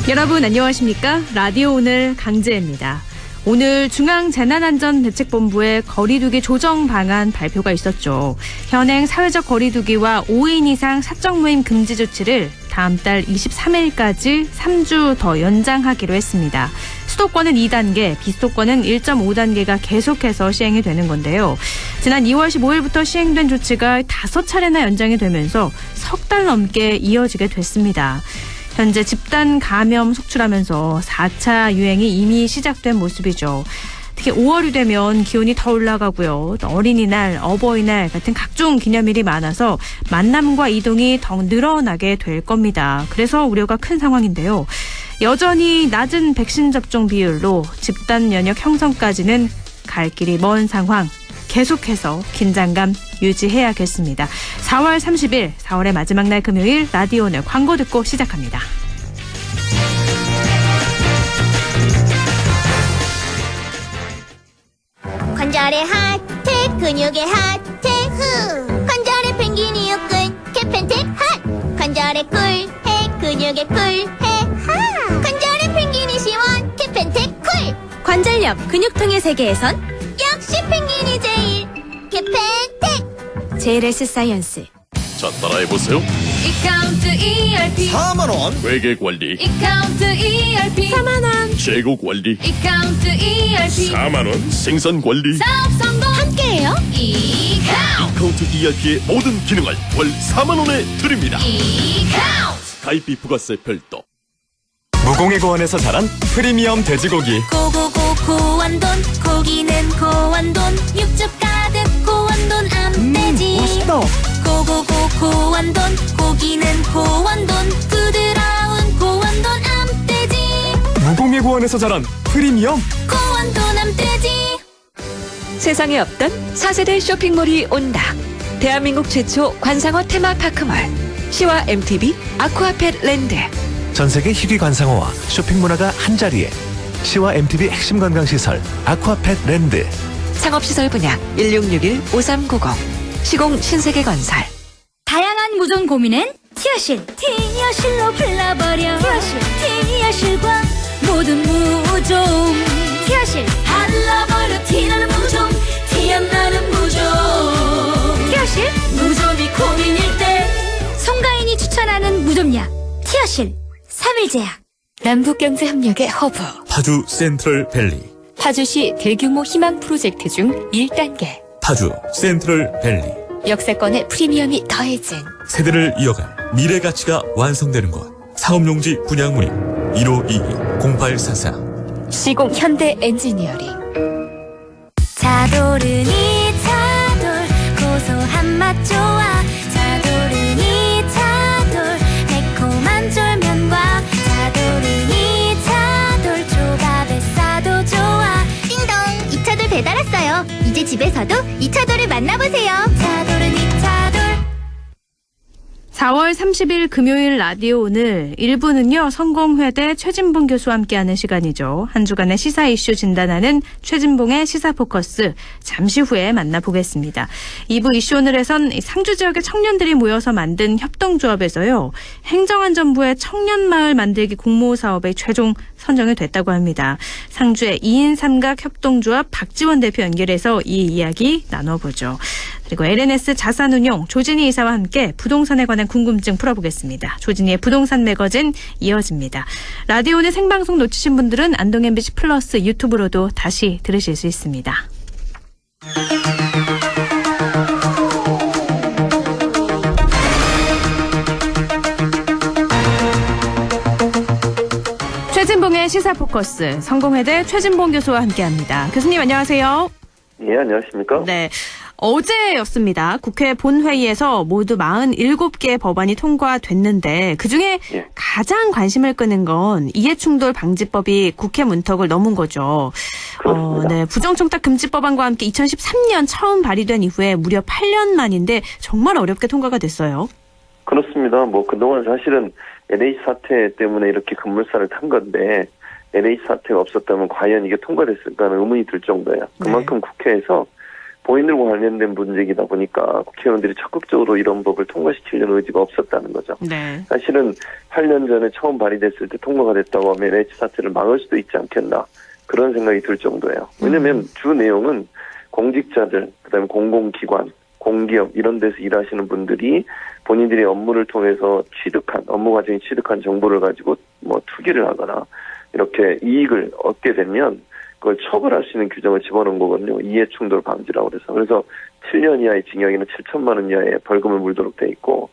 여러분 안녕하십니까? 라디오 오늘 강재입니다. 오늘 중앙재난안전대책본부의 거리두기 조정 방안 발표가 있었죠. 현행 사회적 거리두기와 5인 이상 사적 모임 금지 조치를 다음 달 23일까지 3주 더 연장하기로 했습니다. 수도권은 2단계, 비수도권은 1.5단계가 계속해서 시행이 되는 건데요. 지난 2월 15일부터 시행된 조치가 5차례나 연장이 되면서 석 달 넘게 이어지게 됐습니다. 현재 집단 감염 속출하면서 4차 유행이 이미 시작된 모습이죠. 특히 5월이 되면 기온이 더 올라가고요. 또 어린이날, 어버이날 같은 각종 기념일이 많아서 만남과 이동이 더 늘어나게 될 겁니다. 그래서 우려가 큰 상황인데요. 여전히 낮은 백신 접종 비율로 집단 면역 형성까지는 갈 길이 먼 상황. 계속해서 긴장감 유지해야겠습니다. 4월 30일, 4월의 마지막 날 금요일 라디오 오늘 광고 듣고 시작합니다. 관절의 핫택, 근육의 핫택, 관절의 펭귄이 육근, 캐펜텍 핫. 관절의 꿀해, 근육의 꿀해, 하. 관절의 펭귄이 시원, 캐펜텍 쿨. 관절염, 근육통의 세계에선 역시 펭귄이 제일, 캐펜텍. JLS 사이언스. 자, 따라해보세요. 이카운트 ERP 4만원 회계관리, 이카운트 ERP 4만원 재고관리, 이카운트 ERP 4만원 생산관리. 사업 성공 함께해요. 이카운트 카운트 ERP의 모든 기능을 월 4만원에 드립니다. 이카운트 가입비 부가세 별도. 무공해 고원에서 자란 프리미엄 돼지고기. 고고고 고원돈, 고기는 고원돈, 육즙 가득 고원돈 암돼지. 맛있다. 고고고 고원돈, 고기는 고원돈, 부드러운 고원돈 암돼지. 무공해 고원에서 자란 프리미엄. 고원돈 암돼지. 세상에 없던 4세대 쇼핑몰이 온다. 대한민국 최초 관상어 테마파크몰 시와 MTB 아쿠아펫 랜드. 전세계 희귀 관상어와 쇼핑 문화가 한자리에. 시와 MTB 핵심 건강시설 아쿠아펫 랜드. 상업시설 분야 1661-5390 시공 신세계건설. 다양한 무전 고민엔 티어실. 티어실로 풀러버려. 티어실과 모든 무좀. 티어실. 발라버려 티나는 무좀. 티안나는 무좀. 티어실. 무좀이 고민일 때 송가인이 추천하는 무좀약. 티어실. 3일제약. 남북경제협력의 허브. 파주 센트럴 밸리. 파주시 대규모 희망 프로젝트 중 1단계. 파주 센트럴 밸리. 역세권의 프리미엄이 더해진 세대를 이어갈 미래 가치가 완성되는 곳. 사업용지 분양 문의 1522-0844. 시공 현대 엔지니어링. 차도르니 차돌 고소한 맛 좋아. 차도르니 차돌 매콤한 쫄면과 차도르니 차돌 조밥에 싸도 좋아. 띵동, 이 차돌 배달 왔어요. 이제 집에서도 이 차돌을 만나보세요. 차도르니 차돌. 4월 30일 금요일 라디오 오늘 1부는요. 성공회대 최진봉 교수와 함께하는 시간이죠. 한 주간의 시사 이슈 진단하는 최진봉의 시사포커스 잠시 후에 만나보겠습니다. 2부 이슈 오늘에선 상주 지역의 청년들이 모여서 만든 협동조합에서요. 행정안전부의 청년마을 만들기 공모사업에 최종 선정이 됐다고 합니다. 상주의 2인 3각 협동조합 박지원 대표 연결해서 이 이야기 나눠보죠. 그리고 LNS 자산운용 조진희 이사와 함께 부동산에 관한 궁금증 풀어보겠습니다. 조진희의 부동산 매거진 이어집니다. 라디오는 생방송 놓치신 분들은 안동 MBC 플러스 유튜브로도 다시 들으실 수 있습니다. 최진봉의 시사포커스 성공회대 최진봉 교수와 함께합니다. 교수님 안녕하세요. 예, 안녕하십니까? 네. 어제였습니다. 국회 본회의에서 모두 47개의 법안이 통과됐는데 그중에 예. 가장 관심을 끄는 건 이해충돌 방지법이 국회 문턱을 넘은 거죠. 네, 부정청탁 금지법안과 함께 2013년 처음 발의된 이후에 무려 8년 만인데 정말 어렵게 통과가 됐어요. 그렇습니다. 그동안 사실은 LH 사태 때문에 이렇게 급물살을 탄 건데 LH 사태가 없었다면 과연 이게 통과됐을까 하는 의문이 들 정도예요. 그만큼 국회에서 본인들과 관련된 문제이다 보니까 국회의원들이 적극적으로 이런 법을 통과시키려는 의지가 없었다는 거죠. 네. 사실은 8년 전에 처음 발의됐을 때 통과가 됐다고 하면 LH 사태를 막을 수도 있지 않겠나 그런 생각이 들 정도예요. 왜냐하면 주 내용은 공직자들, 그다음에 공공기관, 공기업 이런 데서 일하시는 분들이 본인들의 업무를 통해서 업무 과정에 취득한 정보를 가지고 뭐 투기를 하거나 이렇게 이익을 얻게 되면 그걸 처벌할 수 있는 규정을 집어넣은 거거든요. 이해충돌 방지라고 그래서 7년 이하의 징역이나 7천만 원 이하의 벌금을 물도록 돼 있고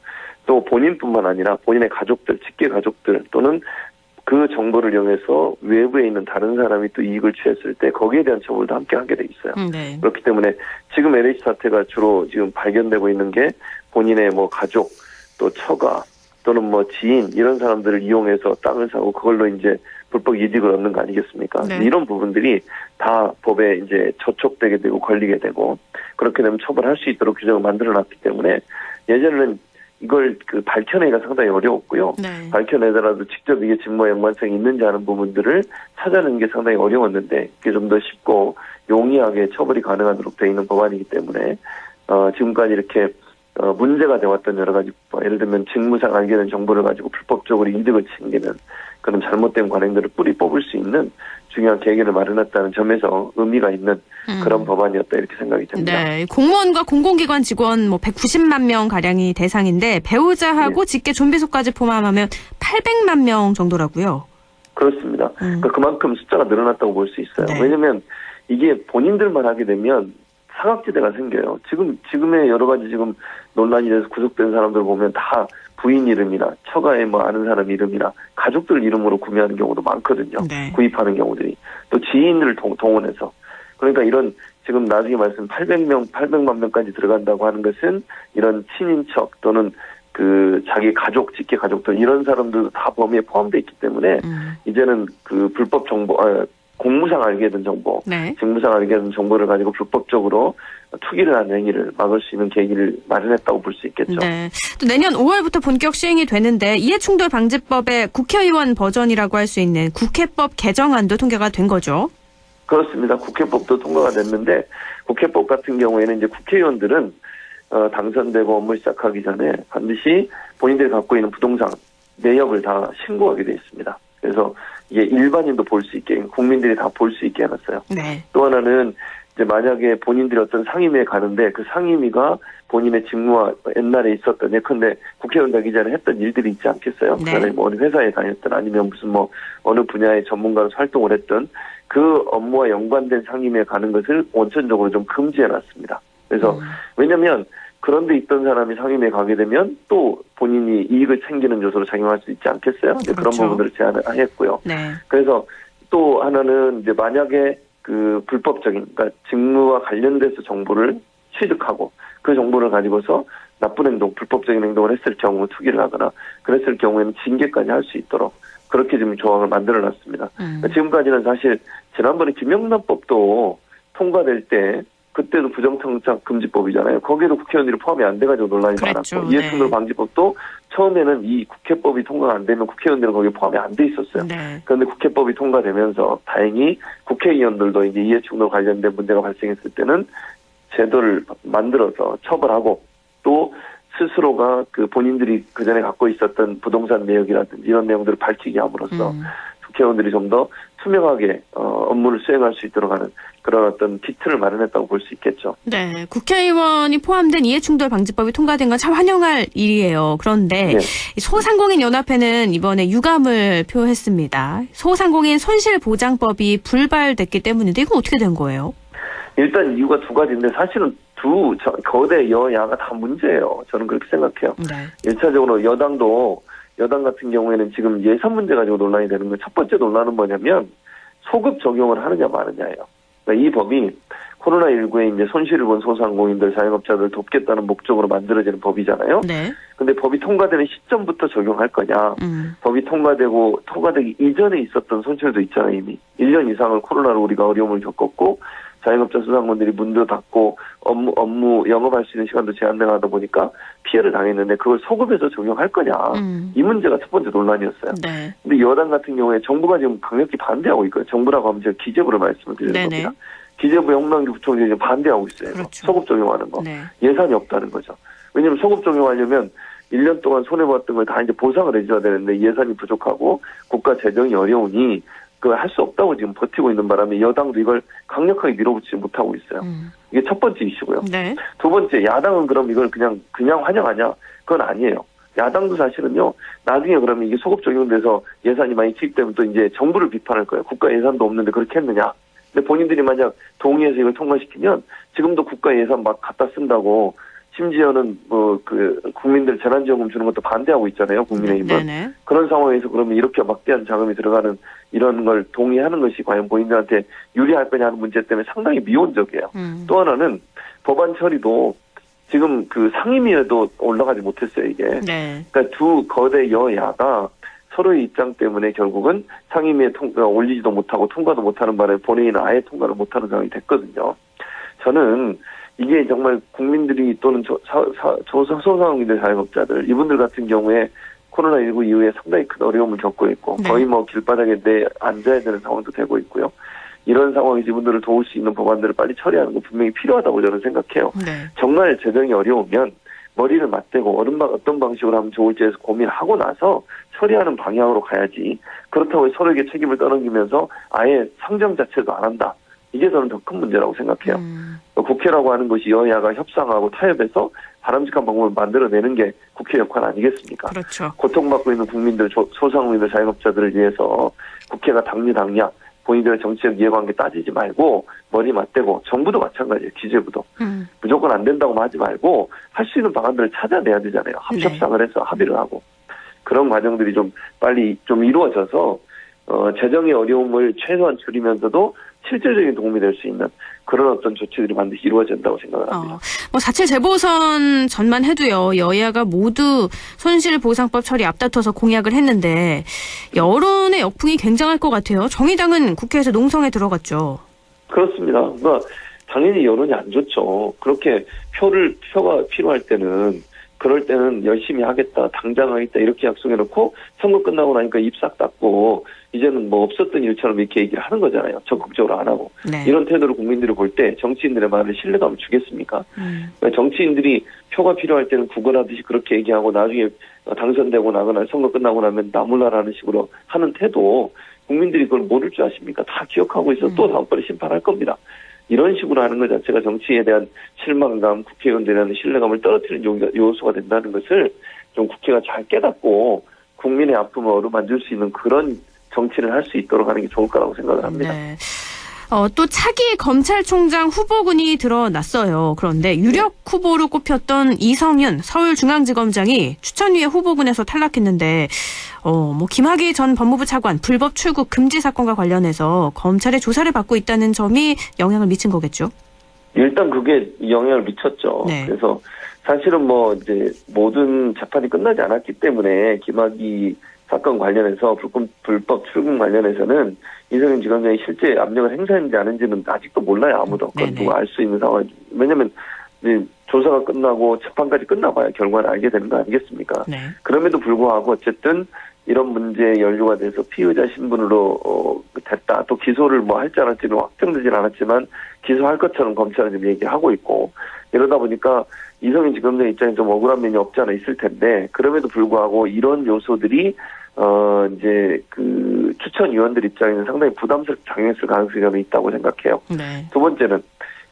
또 본인뿐만 아니라 본인의 가족들, 직계 가족들 또는 그 정보를 이용해서 외부에 있는 다른 사람이 또 이익을 취했을 때 거기에 대한 처벌도 함께 하게 돼 있어요. 네. 그렇기 때문에 지금 LH 사태가 주로 지금 발견되고 있는 게 본인의 뭐 가족 또 처가 또는 뭐 지인 이런 사람들을 이용해서 땅을 사고 그걸로 이제 불법 이득을 얻는 거 아니겠습니까? 네. 이런 부분들이 다 법에 이제 저촉되게 되고 걸리게 되고 그렇게 되면 처벌할 수 있도록 규정을 만들어놨기 때문에 예전에는 이걸 밝혀내기가 상당히 어려웠고요. 네. 밝혀내더라도 직접 이게 직무와 연관성이 있는지 하는 부분들을 찾아내는 게 상당히 어려웠는데 그게 좀 더 쉽고 용이하게 처벌이 가능하도록 되어 있는 법안이기 때문에 지금까지 이렇게 문제가 되었던 여러 가지 예를 들면 직무상 알게 된 정보를 가지고 불법적으로 이득을 챙기는 그런 잘못된 관행들을 뿌리 뽑을 수 있는 중요한 계기를 마련했다는 점에서 의미가 있는 그런 법안이었다 이렇게 생각이 듭니다. 네, 공무원과 공공기관 직원 뭐 190만 명 가량이 대상인데 배우자하고 직계 존비속까지 포함하면 800만 명 정도라고요. 그렇습니다. 그러니까 그만큼 숫자가 늘어났다고 볼 수 있어요. 네. 왜냐하면 이게 본인들만 하게 되면 사각지대가 생겨요. 지금의 여러 가지 지금 논란이 돼서 구속된 사람들 보면 다 부인 이름이나 처가에 뭐 아는 사람 이름이나 가족들 이름으로 구매하는 경우도 많거든요. 네. 구입하는 경우들이. 또 지인을 동원해서. 그러니까 이런 지금 나중에 말씀 800만 명까지 들어간다고 하는 것은 이런 친인척 또는 자기 가족, 직계 가족들 이런 사람들도 다 범위에 포함되어 있기 때문에 이제는 불법 정보, 공무상 알게 된 정보, 네. 직무상 알게 된 정보를 가지고 불법적으로 투기를 하는 행위를 막을 수 있는 계기를 마련했다고 볼 수 있겠죠. 네. 또 내년 5월부터 본격 시행이 되는데 이해충돌 방지법의 국회의원 버전이라고 할 수 있는 국회법 개정안도 통과가 된 거죠. 그렇습니다. 국회법도 통과가 됐는데 국회법 같은 경우에는 이제 국회의원들은 당선되고 업무 시작하기 전에 반드시 본인들이 갖고 있는 부동산 내역을 다 신고하게 돼 있습니다. 그래서 이게 일반인도 볼 수 있게 국민들이 다 볼 수 있게 해놨어요. 네. 또 하나는 이제 만약에 본인들이 어떤 상임위에 가는데 그 상임위가 본인의 직무와 옛날에 있었던 예컨대 국회의원 되기 전에 했던 일들이 있지 않겠어요? 네. 그다음에 뭐 어느 회사에 다녔든 아니면 무슨 뭐 어느 분야의 전문가로 활동을 했던 그 업무와 연관된 상임위에 가는 것을 원천적으로 좀 금지해놨습니다. 그래서 왜냐하면 그런 데 있던 사람이 상임위에 가게 되면 또 본인이 이익을 챙기는 요소로 작용할 수 있지 않겠어요? 그렇죠. 그런 부분들을 제안을 했고요. 네. 그래서 또 하나는 이제 만약에 불법적인, 그러니까 직무와 관련돼서 정보를 취득하고 그 정보를 가지고서 나쁜 행동, 불법적인 행동을 했을 경우 투기를 하거나 그랬을 경우에는 징계까지 할 수 있도록 그렇게 지금 조항을 만들어놨습니다. 그러니까 지금까지는 사실 지난번에 김영란법도 통과될 때 그때도 부정청탁 금지법이잖아요. 거기에도 국회의원들이 포함이 안 돼가지고 논란이 그랬죠. 많았고 이해충돌 방지법도 처음에는 이 국회법이 통과가 안 되면 국회의원들은 거기에 포함이 안 돼 있었어요. 네. 그런데 국회법이 통과되면서 다행히 국회의원들도 이제 이해충돌 관련된 문제가 발생했을 때는 제도를 만들어서 처벌하고 또 스스로가 본인들이 그전에 갖고 있었던 부동산 내역이라든지 이런 내용들을 밝히게 함으로써 국회의원들이 좀 더 투명하게 업무를 수행할 수 있도록 하는 그런 어떤 기틀을 마련했다고 볼 수 있겠죠. 네, 국회의원이 포함된 이해충돌 방지법이 통과된 건 참 환영할 일이에요. 그런데 네. 소상공인 연합회는 이번에 유감을 표했습니다. 소상공인 손실보장법이 불발됐기 때문인데 이건 어떻게 된 거예요? 일단 이유가 두 가지인데 사실은 거대 여야가 다 문제예요. 저는 그렇게 생각해요. 네. 1차적으로 여당 같은 경우에는 지금 예산 문제 가지고 논란이 되는 건 첫 번째 논란은 뭐냐면 소급 적용을 하느냐 마느냐예요. 그러니까 이 법이 코로나19에 이제 손실을 본 소상공인들, 자영업자들 돕겠다는 목적으로 만들어지는 법이잖아요. 네. 근데 법이 통과되는 시점부터 적용할 거냐. 법이 통과되기 이전에 있었던 손실도 있잖아요, 이미. 1년 이상을 코로나로 우리가 어려움을 겪었고, 자영업자 소상공인들이 문도 닫고 업무 영업할 수 있는 시간도 제한당하다 보니까 피해를 당했는데 그걸 소급해서 적용할 거냐. 이 문제가 첫 번째 논란이었어요. 네. 근데 여당 같은 경우에 정부가 지금 강력히 반대하고 있거든요. 정부라고 하면 제가 기재부를 말씀을 드리는 네네. 겁니다. 기재부의 홍남기 부총리 지금 반대하고 있어요. 그렇죠. 소급 적용하는 거. 네. 예산이 없다는 거죠. 왜냐하면 소급 적용하려면 1년 동안 손해봤던 걸 다 이제 보상을 해줘야 되는데 예산이 부족하고 국가 재정이 어려우니 그걸 할 수 없다고 지금 버티고 있는 바람에 여당도 이걸 강력하게 밀어붙이지 못하고 있어요. 이게 첫 번째 이슈고요. 네. 두 번째, 야당은 그럼 이걸 그냥 환영하냐? 그건 아니에요. 야당도 사실은요, 나중에 그러면 이게 소급 적용돼서 예산이 많이 투입되면 또 이제 정부를 비판할 거예요. 국가 예산도 없는데 그렇게 했느냐? 근데 본인들이 만약 동의해서 이걸 통과시키면 지금도 국가 예산 막 갖다 쓴다고 심지어는 국민들 재난지원금 주는 것도 반대하고 있잖아요. 국민의힘은. 네네. 그런 상황에서 그러면 이렇게 막대한 자금이 들어가는 이런 걸 동의하는 것이 과연 본인들한테 유리할 거냐 하는 문제 때문에 상당히 미온적이에요. 또 하나는 법안 처리도 지금 그 상임위에도 올라가지 못했어요, 이게. 네. 그러니까 두 거대 여야가 서로의 입장 때문에 결국은 상임위에 올리지도 못하고 통과도 못하는 바람에 본회의는 아예 통과를 못하는 상황이 됐거든요. 저는 이게 정말 국민들이 또는 소상공인들 자영업자들 이분들 같은 경우에 코로나19 이후에 상당히 큰 어려움을 겪고 있고 네. 거의 뭐 길바닥에 앉아야 되는 상황도 되고 있고요. 이런 상황에서 이분들을 도울 수 있는 법안들을 빨리 처리하는 거 분명히 필요하다고 저는 생각해요. 네. 정말 재정이 어려우면 머리를 맞대고 어떤 방식으로 하면 좋을지에서 고민하고 나서 처리하는 방향으로 가야지. 그렇다고 서로에게 책임을 떠넘기면서 아예 상정 자체도 안 한다. 이게 저는 더 큰 문제라고 생각해요. 국회라고 하는 것이 여야가 협상하고 타협해서 바람직한 방법을 만들어내는 게 국회 역할 아니겠습니까? 그렇죠. 고통받고 있는 국민들, 소상공인들, 자영업자들을 위해서 국회가 당리당략 본인들의 정치적 이해관계 따지지 말고 머리 맞대고 정부도 마찬가지예요. 기재부도. 무조건 안 된다고만 하지 말고 할 수 있는 방안들을 찾아내야 되잖아요. 합협상을 해서 합의를 하고. 그런 과정들이 좀 빨리 좀 이루어져서 재정의 어려움을 최소한 줄이면서도 실질적인 도움이 될 수 있는 그런 어떤 조치들이 반드시 이루어진다고 생각을 합니다. 4.7 재보선 전만 해도요. 여야가 모두 손실보상법 처리 앞다퉈서 공약을 했는데 여론의 역풍이 굉장할 것 같아요. 정의당은 국회에서 농성에 들어갔죠. 그렇습니다. 그러니까 당연히 여론이 안 좋죠. 그렇게 표가 필요할 때는 그럴 때는 열심히 하겠다, 당장 하겠다 이렇게 약속해놓고 선거 끝나고 나니까 입 싹 닫고 이제는 뭐 없었던 일처럼 이렇게 얘기를 하는 거잖아요. 적극적으로 안 하고. 네. 이런 태도를 국민들이 볼 때 정치인들의 말을 신뢰감을 주겠습니까? 그러니까 정치인들이 표가 필요할 때는 구걸하듯이 그렇게 얘기하고 나중에 당선되고 나거나 선거 끝나고 나면 나몰라라는 식으로 하는 태도 국민들이 그걸 모를 줄 아십니까? 다 기억하고 있어 또 다음번에 심판할 겁니다. 이런 식으로 하는 것 자체가 정치에 대한 실망감, 국회의원들에 대한 신뢰감을 떨어뜨리는 요소가 된다는 것을 좀 국회가 잘 깨닫고 국민의 아픔을 어루만질 수 있는 그런 정치를 할 수 있도록 하는 게 좋을 거라고 생각을 합니다. 네. 또 차기 검찰총장 후보군이 드러났어요. 그런데 유력 후보로 꼽혔던 이성윤 서울중앙지검장이 추천위의 후보군에서 탈락했는데 김학의 전 법무부 차관 불법 출국 금지 사건과 관련해서 검찰의 조사를 받고 있다는 점이 영향을 미친 거겠죠? 일단 그게 영향을 미쳤죠. 네. 그래서 사실은 이제 모든 재판이 끝나지 않았기 때문에 김학의 사건 관련해서 불법 출국 관련해서는 이성윤 지검장이 실제 압력을 행사했는지 아닌지는 아직도 몰라요. 아무도. 그건 누가 알 수 있는 상황이. 왜냐하면 이제 조사가 끝나고 재판까지 끝나봐야 결과를 알게 되는 거 아니겠습니까? 네. 그럼에도 불구하고 어쨌든 이런 문제에 연루가 돼서 피의자 신분으로 됐다. 또 기소를 할지 않을지는 확정되진 않았지만 기소할 것처럼 검찰은 지금 얘기를 하고 있고 이러다 보니까 이성윤 지검장 입장에 좀 억울한 면이 없지 않아 있을 텐데 그럼에도 불구하고 이런 요소들이 이제 그 추천위원들 입장에는 상당히 부담스럽게 작용했을 가능성이 저는 있다고 생각해요. 네. 두 번째는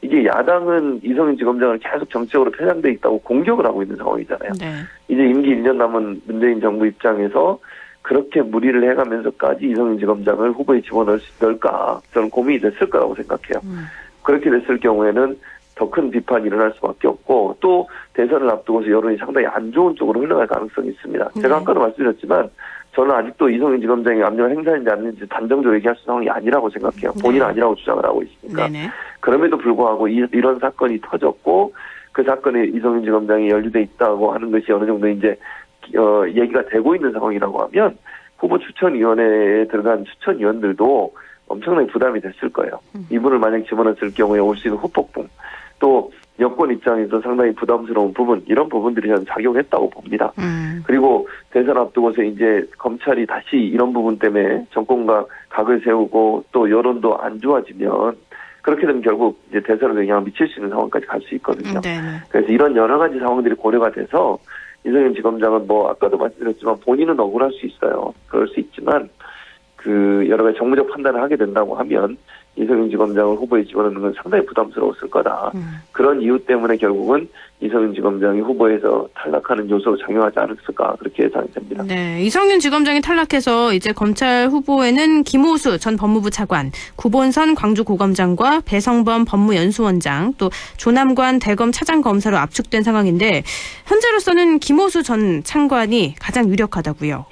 이게 야당은 이성윤 지검장을 계속 정치적으로 편향돼 있다고 공격을 하고 있는 상황이잖아요. 네. 이제 임기 1년 남은 문재인 정부 입장에서 그렇게 무리를 해가면서까지 이성윤 지검장을 후보에 집어넣을까 저는 고민이 됐을 거라고 생각해요. 그렇게 됐을 경우에는 더 큰 비판이 일어날 수밖에 없고 또 대선을 앞두고서 여론이 상당히 안 좋은 쪽으로 흘러갈 가능성이 있습니다. 제가 아까도 말씀드렸지만 저는 아직도 이성윤 지검장이 압력을 행사했는지 안 했는지 단정적으로 얘기할 수 상황이 아니라고 생각해요. 본인은 아니라고 주장을 하고 있으니까. 네네. 그럼에도 불구하고 이런 사건이 터졌고 그 사건에 이성윤 지검장이 연루돼 있다고 하는 것이 어느 정도 이제 얘기가 되고 있는 상황이라고 하면 후보 추천위원회에 들어간 추천위원들도 엄청나게 부담이 됐을 거예요. 이분을 만약 집어넣었을 경우에 올 수 있는 후폭풍 또 여권 입장에서 상당히 부담스러운 부분 이런 부분들이 저는 작용했다고 봅니다. 그리고 대선 앞두고서 이제 검찰이 다시 이런 부분 때문에 정권과 각을 세우고 또 여론도 안 좋아지면 그렇게 되면 결국 이제 대선에도 영향을 미칠 수 있는 상황까지 갈 수 있거든요. 네. 그래서 이런 여러 가지 상황들이 고려가 돼서 이성윤 지검장은 뭐 아까도 말씀드렸지만 본인은 억울할 수 있어요. 그럴 수 있지만 그 여러 가지 정무적 판단을 하게 된다고 하면 이성윤 지검장을 후보에 집어넣는 건 상당히 부담스러웠을 거다. 그런 이유 때문에 결국은 이성윤 지검장이 후보에서 탈락하는 요소로 작용하지 않았을까 그렇게 예상이 됩니다. 네, 이성윤 지검장이 탈락해서 이제 검찰 후보에는 김호수 전 법무부 차관, 구본선 광주고검장과 배성범 법무연수원장, 또 조남관 대검 차장검사로 압축된 상황인데 현재로서는 김호수 전 차관이 가장 유력하다고요.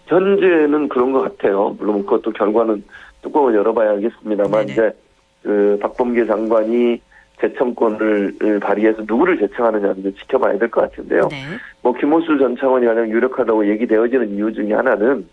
현재는 그런 것 같아요. 물론 그것도 결과는 뚜껑을 열어봐야 알겠습니다만 네네. 이제 그 박범계 장관이 재청권을 발휘해서 누구를 재청하느냐는 이제 지켜봐야 될 것 같은데요. 네. 뭐 김호수 전 차관이 가장 유력하다고 얘기되어지는 이유 중에 하나는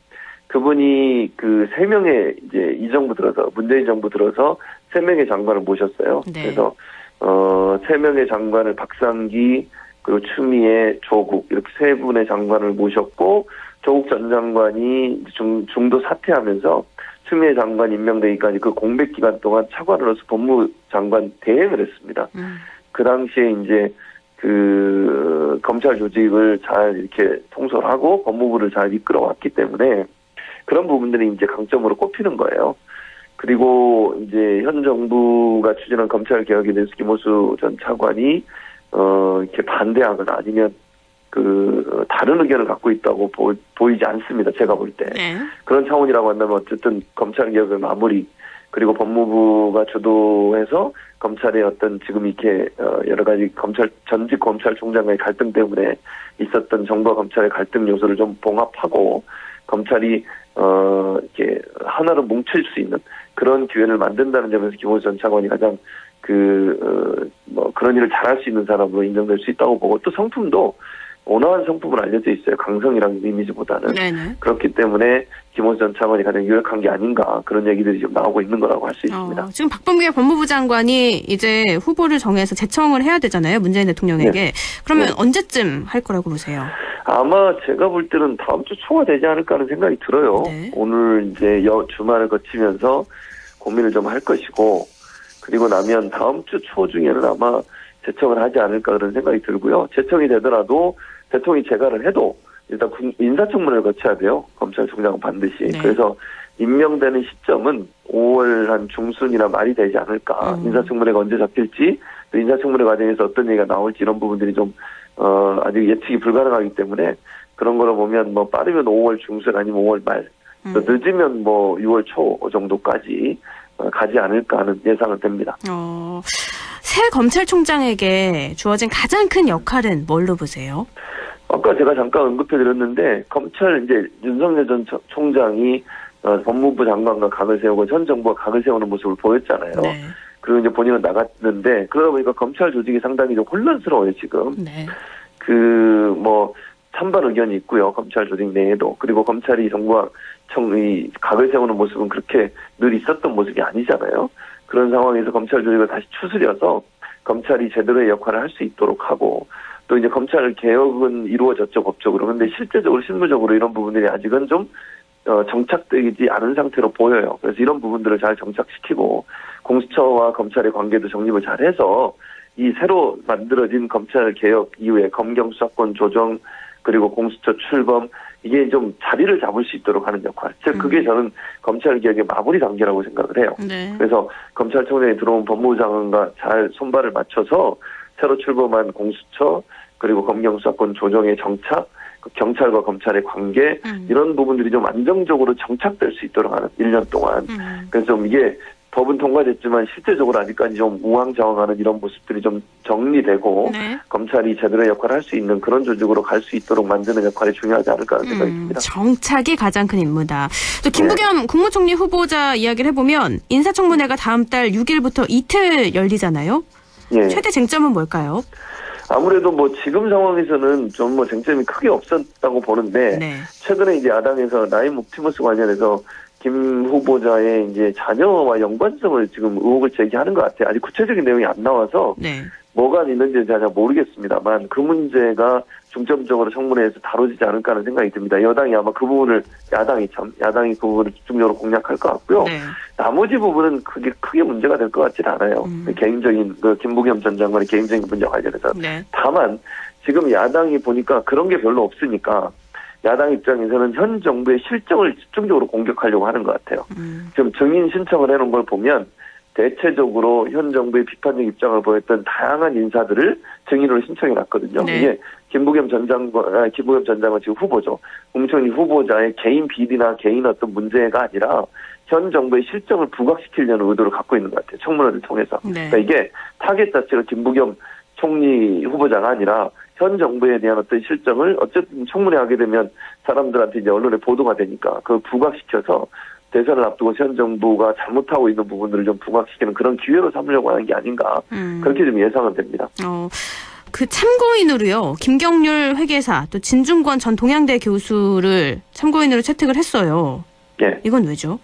그분이 그 3명의 이제 이 정부 들어서 문재인 정부 들어서 3명의 장관을 모셨어요. 네. 그래서 3명의 장관을 박상기 그리고 추미애 조국 이렇게 3분의 장관을 모셨고 조국 전 장관이 중도 사퇴하면서 추미애 장관 임명되기까지 그 공백 기간 동안 차관으로서 법무장관 대행을 했습니다. 그 당시에 이제 그 검찰 조직을 잘 이렇게 통솔하고 법무부를 잘 이끌어왔기 때문에 그런 부분들이 이제 강점으로 꼽히는 거예요. 그리고 이제 현 정부가 추진한 검찰 개혁에 대해서 김호수 전 차관이 이렇게 반대하거나 아니면 그 다른 의견을 갖고 있다고 보이지 않습니다. 제가 볼 때. 네. 그런 차원이라고 한다면 어쨌든 검찰 개혁의 마무리 그리고 법무부가 주도해서 검찰의 어떤 지금 이렇게 여러 가지 전직 검찰총장과의 갈등 때문에 있었던 정부와 검찰의 갈등 요소를 좀 봉합하고 검찰이 이렇게 하나로 뭉칠 수 있는 그런 기회를 만든다는 점에서 김호수 전 차관이 가장 뭐 그런 일을 잘할 수 있는 사람으로 인정될 수 있다고 보고 또 성품도 온화한 성품으로 알려져 있어요. 강성이라는 이미지보다는. 네네. 그렇기 때문에 김호수 전 차관이 가장 유력한 게 아닌가 그런 얘기들이 지금 나오고 있는 거라고 할 수 있습니다. 지금 박범계 법무부 장관이 이제 후보를 정해서 제청을 해야 되잖아요. 문재인 대통령에게. 네. 그러면 네. 언제쯤 할 거라고 보세요? 아마 제가 볼 때는 다음 주 초가 되지 않을까 하는 생각이 들어요. 네. 오늘 이제 주말을 거치면서 고민을 좀 할 것이고 그리고 나면 다음 주 초 중에는 아마 제청을 하지 않을까 그런 생각이 들고요. 제청이 되더라도 대통령이 재가를 해도 일단 인사청문회를 거쳐야 돼요. 검찰총장은 반드시. 네. 그래서 임명되는 시점은 5월 한 중순이나 말이 되지 않을까. 인사청문회가 언제 잡힐지 또 인사청문회 과정에서 어떤 얘기가 나올지 이런 부분들이 좀 아직 예측이 불가능하기 때문에 그런 거로 보면 뭐 빠르면 5월 중순 아니면 5월 말 또 늦으면 뭐 6월 초 정도까지 가지 않을까 하는 예상은 됩니다. 새 검찰총장에게 주어진 가장 큰 역할은 뭘로 보세요? 아까 제가 잠깐 언급해드렸는데 검찰 이제 윤석열 전 총장이 법무부 장관과 각을 세우고 전 정부가 각을 세우는 모습을 보였잖아요. 네. 그리고 이제 본인은 나갔는데 그러다 보니까 검찰 조직이 상당히 좀 혼란스러워요 지금. 네. 뭐 찬반 의견이 있고요 검찰 조직 내에도 그리고 검찰이 정부와 이 각을 세우는 모습은 그렇게 늘 있었던 모습이 아니잖아요. 그런 상황에서 검찰 조직을 다시 추스려서 검찰이 제대로의 역할을 할 수 있도록 하고 또 이제 검찰 개혁은 이루어졌죠 법적으로. 근데 실제적으로 실무적으로 이런 부분들이 아직은 좀 정착되지 않은 상태로 보여요. 그래서 이런 부분들을 잘 정착시키고 공수처와 검찰의 관계도 정립을 잘해서 이 새로 만들어진 검찰 개혁 이후에 검경 수사권 조정 그리고 공수처 출범 이게 좀 자리를 잡을 수 있도록 하는 역할. 즉 그게 저는 검찰 개혁의 마무리 단계라고 생각을 해요. 네. 그래서 검찰총장에 들어온 법무부 장관과 잘 손발을 맞춰서 새로 출범한 공수처 그리고 검경 수사권 조정의 정착, 경찰과 검찰의 관계 이런 부분들이 좀 안정적으로 정착될 수 있도록 하는 1년 동안. 그래서 좀 이게 법은 통과됐지만 실제적으로 아직까지 좀 우왕좌왕하는 이런 모습들이 좀 정리되고 네. 검찰이 제대로 역할을 할 수 있는 그런 조직으로 갈 수 있도록 만드는 역할이 중요하지 않을까 하는 생각이 듭니다. 정착이 가장 큰 임무다. 또 김부겸 국무총리 후보자 이야기를 해보면 인사청문회가 다음 달 6일부터 이틀 열리잖아요. 예. 최대 쟁점은 뭘까요? 아무래도 뭐 지금 상황에서는 좀 뭐 쟁점이 크게 없었다고 보는데 네. 최근에 이제 야당에서 라임 옵티머스 관련해서 김 후보자의 이제 자녀와 연관성을 지금 의혹을 제기하는 것 같아요. 아직 구체적인 내용이 안 나와서 네. 뭐가 있는지는 잘 모르겠습니다만 그 문제가 중점적으로 청문회에서 다뤄지지 않을까 하는 생각이 듭니다. 여당이 아마 그 부분을 야당이 그 부분을 집중적으로 공략할 것 같고요. 네. 나머지 부분은 크게 문제가 될 것 같지는 않아요. 개인적인 김부겸 전 장관의 개인적인 문제와 관련해서. 네. 다만 지금 야당이 보니까 그런 게 별로 없으니까 야당 입장에서는 현 정부의 실정을 집중적으로 공격하려고 하는 것 같아요. 지금 증인 신청을 해놓은 걸 보면 대체적으로 현 정부의 비판적 입장을 보였던 다양한 인사들을 증인으로 신청해놨거든요. 네. 이게 김부겸 전 장관 지금 후보죠. 국무총리 후보자의 개인 비리나 개인 어떤 문제가 아니라 현 정부의 실정을 부각시키려는 의도를 갖고 있는 것 같아요. 청문회를 통해서. 네. 그러니까 이게 타겟 자체가 김부겸 총리 후보자가 아니라 현 정부에 대한 어떤 실정을 어쨌든 청문회 하게 되면 사람들한테 이제 언론에 보도가 되니까 그걸 부각시켜서 대선을 앞두고 현 정부가 잘못하고 있는 부분들을 좀 부각시키는 그런 기회로 삼으려고 하는 게 아닌가 그렇게 좀 예상은 됩니다. 그 참고인으로요. 김경률 회계사 또 진중권 전 동양대 교수를 참고인으로 채택을 했어요. 예. 이건 왜죠?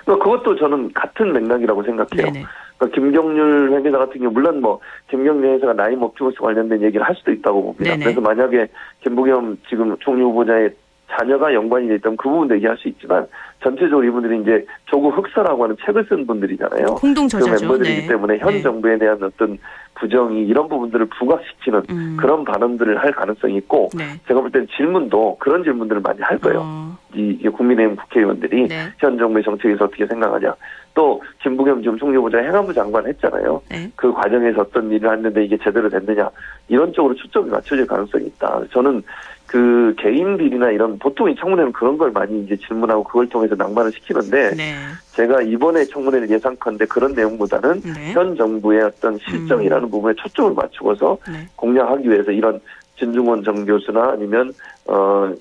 그것도 저는 같은 맥락이라고 생각해요. 네네. 그러니까 김경률 회계사 같은 경우 물론 뭐 김경률 회계사가 나이 먹주고서 관련된 얘기를 할 수도 있다고 봅니다. 네네. 그래서 만약에 김부겸 지금 총리 후보자의 자녀가 연관이 돼 있다면 그 부분도 얘기할 수 있지만 전체적으로 이분들이 이제 조국 흑서라고 하는 책을 쓴 분들이잖아요. 공동 저자죠. 그 멤버들이기 네. 때문에 현 네. 정부에 대한 어떤 부정이 이런 부분들을 부각시키는 그런 발언들을 할 가능성이 있고 네. 제가 볼 때는 질문도 그런 질문들을 많이 할 거예요. 이 국민의힘 국회의원들이 네. 현 정부의 정책에 대해서 어떻게 생각하냐. 또 김부겸 지금 총리 후보자 행안부 장관 했잖아요. 네. 그 과정에서 어떤 일을 했는데 이게 제대로 됐느냐. 이런 쪽으로 초점이 맞춰질 가능성이 있다. 저는 그 개인 비리나 이런 보통 이 청문회는 그런 걸 많이 이제 질문하고 그걸 통해서 낭만을 시키는데 네. 제가 이번에 청문회를 예상컨대 그런 내용보다는 네. 현 정부의 어떤 실정이라는 부분에 초점을 맞추고서 네. 공략하기 위해서 이런 진중권 전 교수나 아니면